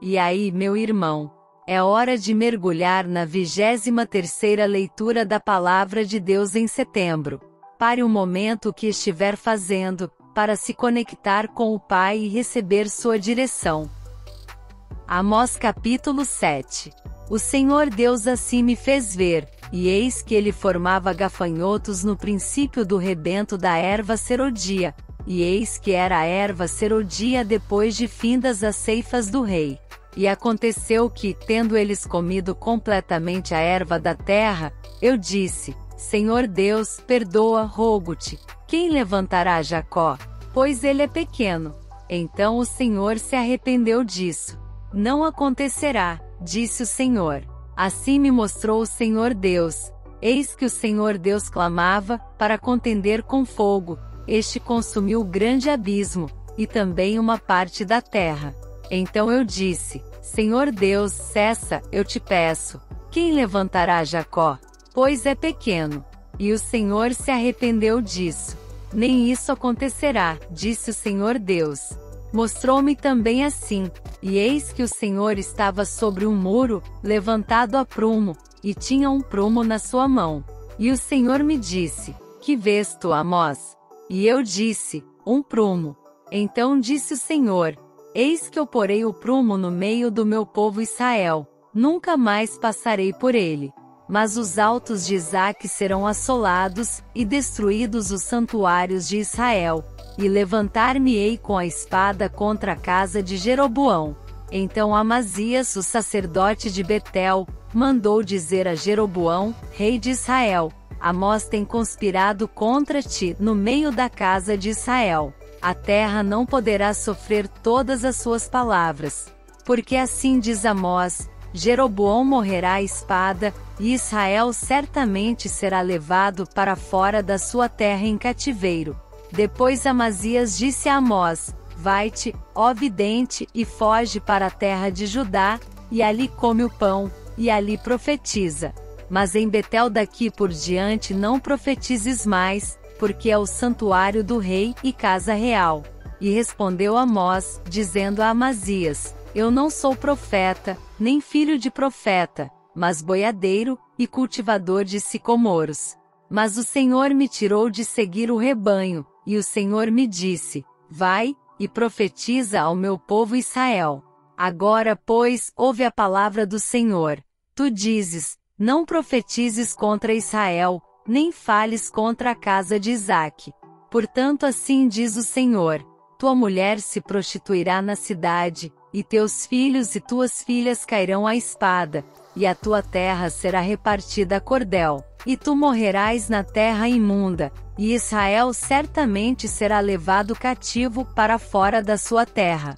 E aí, meu irmão? É hora de mergulhar na 23ª leitura da Palavra de Deus em setembro. Pare o momento que estiver fazendo, para se conectar com o Pai e receber sua direção. Amós capítulo 7. O Senhor Deus assim me fez ver, e eis que ele formava gafanhotos no princípio do rebento da erva serodia, e eis que era a erva serodia depois de findas as ceifas do rei. E aconteceu que, tendo eles comido completamente a erva da terra, eu disse: Senhor Deus, perdoa, rogo-te, quem levantará Jacó? Pois ele é pequeno. Então o Senhor se arrependeu disso. Não acontecerá, disse o Senhor. Assim me mostrou o Senhor Deus. Eis que o Senhor Deus clamava, para contender com fogo. Este consumiu o grande abismo, e também uma parte da terra. Então eu disse: Senhor Deus, cessa, eu te peço. Quem levantará Jacó? Pois é pequeno. E o Senhor se arrependeu disso. Nem isso acontecerá, disse o Senhor Deus. Mostrou-me também assim, e eis que o Senhor estava sobre um muro, levantado a prumo, e tinha um prumo na sua mão. E o Senhor me disse: Que vês tu, Amós? E eu disse: Um prumo. Então disse o Senhor: Eis que eu porei o prumo no meio do meu povo Israel, nunca mais passarei por ele. Mas os altos de Isaque serão assolados, e destruídos os santuários de Israel, e levantar-me-ei com a espada contra a casa de Jeroboão. Então Amazias, o sacerdote de Betel, mandou dizer a Jeroboão, rei de Israel: Amós tem conspirado contra ti no meio da casa de Israel. A terra não poderá sofrer todas as suas palavras. Porque assim diz Amós: Jeroboão morrerá à espada, e Israel certamente será levado para fora da sua terra em cativeiro. Depois Amazias disse a Amós: Vai-te, ó vidente, e foge para a terra de Judá, e ali come o pão, e ali profetiza. Mas em Betel daqui por diante não profetizes mais, porque é o santuário do rei e casa real. E respondeu Amós, dizendo a Amazias: Eu não sou profeta, nem filho de profeta, mas boiadeiro, e cultivador de sicomoros. Mas o Senhor me tirou de seguir o rebanho, e o Senhor me disse: Vai, e profetiza ao meu povo Israel. Agora, pois, ouve a palavra do Senhor. Tu dizes: Não profetizes contra Israel, nem fales contra a casa de Isaque. Portanto assim diz o Senhor: Tua mulher se prostituirá na cidade, e teus filhos e tuas filhas cairão à espada, e a tua terra será repartida a cordel, e tu morrerás na terra imunda, e Israel certamente será levado cativo para fora da sua terra.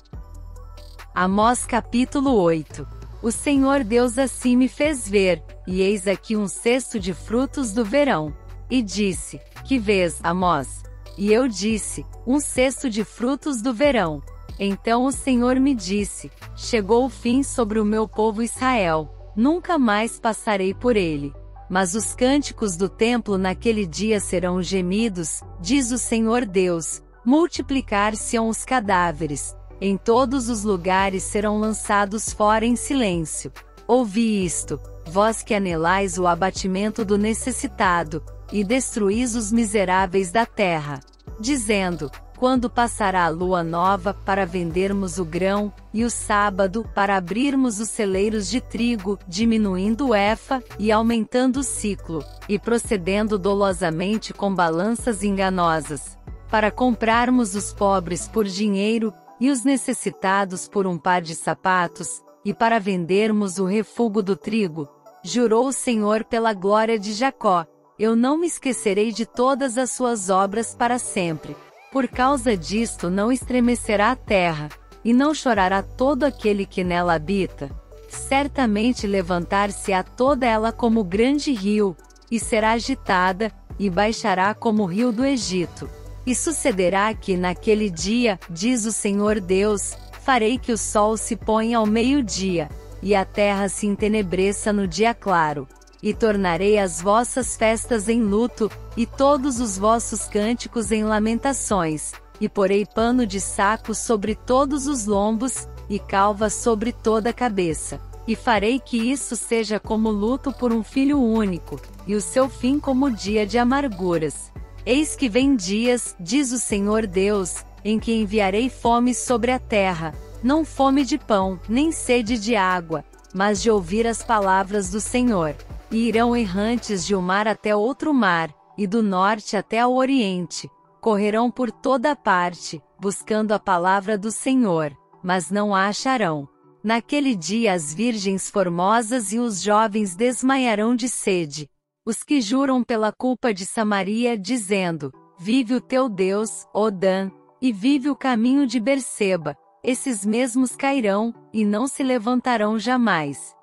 Amós capítulo 8. O Senhor Deus assim me fez ver, e eis aqui um cesto de frutos do verão. E disse: Que vês, Amós? E eu disse: Um cesto de frutos do verão. Então o Senhor me disse: Chegou o fim sobre o meu povo Israel, nunca mais passarei por ele. Mas os cânticos do templo naquele dia serão gemidos, diz o Senhor Deus, multiplicar-se-ão os cadáveres, em todos os lugares serão lançados fora em silêncio. Ouvi isto, vós que anelais o abatimento do necessitado, e destruís os miseráveis da terra, dizendo: Quando passará a lua nova para vendermos o grão, e o sábado para abrirmos os celeiros de trigo, diminuindo o efa, e aumentando o ciclo, e procedendo dolosamente com balanças enganosas, para comprarmos os pobres por dinheiro, e os necessitados por um par de sapatos, e para vendermos o refúgio do trigo? Jurou o Senhor pela glória de Jacó: Eu não me esquecerei de todas as suas obras para sempre. Por causa disto não estremecerá a terra, e não chorará todo aquele que nela habita. Certamente levantar-se-á toda ela como grande rio, e será agitada, e baixará como o rio do Egito. E sucederá que naquele dia, diz o Senhor Deus, farei que o sol se ponha ao meio-dia, e a terra se entenebreça no dia claro. E tornarei as vossas festas em luto, e todos os vossos cânticos em lamentações, e porei pano de saco sobre todos os lombos, e calva sobre toda a cabeça. E farei que isso seja como luto por um filho único, e o seu fim como dia de amarguras. Eis que vem dias, diz o Senhor Deus, em que enviarei fome sobre a terra, não fome de pão, nem sede de água, mas de ouvir as palavras do Senhor. E irão errantes de um mar até outro mar, e do norte até ao oriente. Correrão por toda parte, buscando a palavra do Senhor, mas não a acharão. Naquele dia as virgens formosas e os jovens desmaiarão de sede. Os que juram pela culpa de Samaria, dizendo: vive o teu Deus, ó Dan, e vive o caminho de Berseba, esses mesmos cairão, e não se levantarão jamais.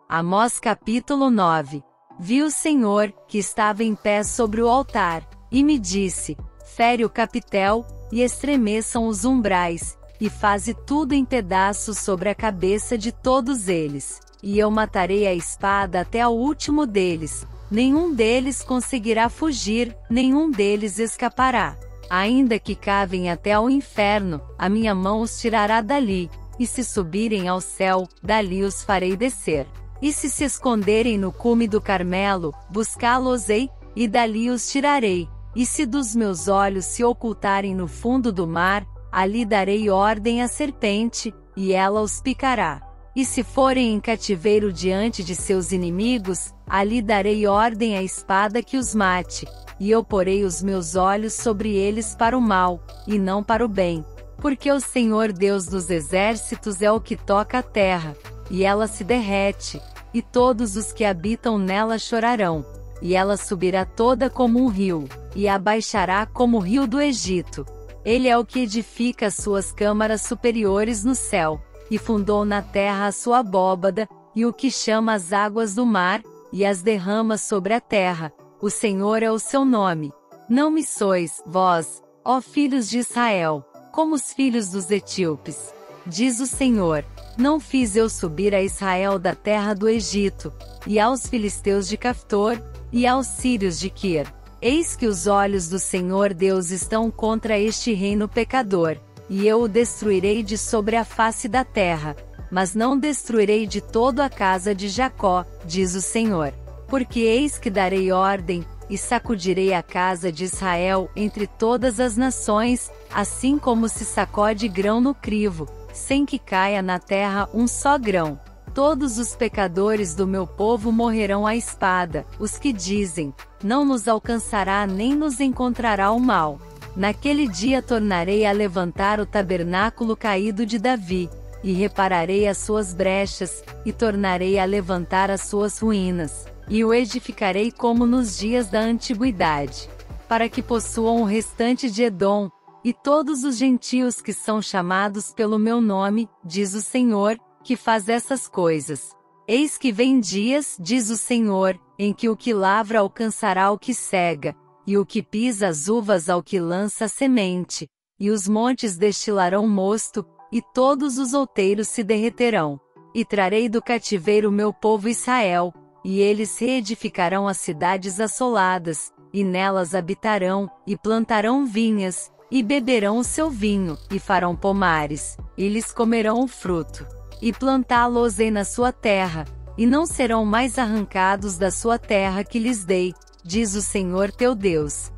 Amós capítulo 9. Vi o Senhor, que estava em pé sobre o altar, e me disse: fere o capitel, e estremeçam os umbrais, e faze tudo em pedaços sobre a cabeça de todos eles. E eu matarei a espada até ao último deles. Nenhum deles conseguirá fugir, nenhum deles escapará. Ainda que cavem até ao inferno, a minha mão os tirará dali, e se subirem ao céu, dali os farei descer. E se esconderem no cume do Carmelo, buscá-los-ei, e dali os tirarei. E se dos meus olhos se ocultarem no fundo do mar, ali darei ordem à serpente, e ela os picará. E se forem em cativeiro diante de seus inimigos, ali darei ordem à espada que os mate. E eu porei os meus olhos sobre eles para o mal, e não para o bem. Porque o Senhor Deus dos exércitos é o que toca a terra, e ela se derrete, e todos os que habitam nela chorarão. E ela subirá toda como um rio, e abaixará como o rio do Egito. Ele é o que edifica as suas câmaras superiores no céu, e fundou na terra a sua abóbada, e o que chama as águas do mar, e as derrama sobre a terra. O Senhor é o seu nome. Não me sois, vós, ó filhos de Israel, como os filhos dos etíopes. Diz o Senhor: não fiz eu subir a Israel da terra do Egito, e aos filisteus de Caftor, e aos sírios de Quir. Eis que os olhos do Senhor Deus estão contra este reino pecador, e eu o destruirei de sobre a face da terra, mas não destruirei de todo a casa de Jacó, diz o Senhor. Porque eis que darei ordem, e sacudirei a casa de Israel entre todas as nações, assim como se sacode grão no crivo, sem que caia na terra um só grão. Todos os pecadores do meu povo morrerão à espada, os que dizem: não nos alcançará nem nos encontrará o mal. Naquele dia tornarei a levantar o tabernáculo caído de Davi, e repararei as suas brechas, e tornarei a levantar as suas ruínas, e o edificarei como nos dias da antiguidade, para que possuam o restante de Edom, e todos os gentios que são chamados pelo meu nome, diz o Senhor, que faz essas coisas. Eis que vem dias, diz o Senhor, em que o que lavra alcançará o que cega, e o que pisa as uvas ao que lança a semente, e os montes destilarão mosto, e todos os outeiros se derreterão. E trarei do cativeiro meu povo Israel, e eles reedificarão as cidades assoladas, e nelas habitarão, e plantarão vinhas, e beberão o seu vinho, e farão pomares, e lhes comerão o fruto. E plantá-los-ei na sua terra, e não serão mais arrancados da sua terra que lhes dei, diz o Senhor teu Deus.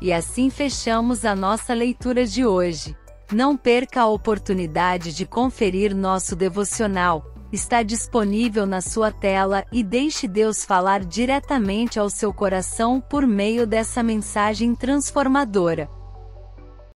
E assim fechamos a nossa leitura de hoje. Não perca a oportunidade de conferir nosso devocional, está disponível na sua tela, e deixe Deus falar diretamente ao seu coração por meio dessa mensagem transformadora.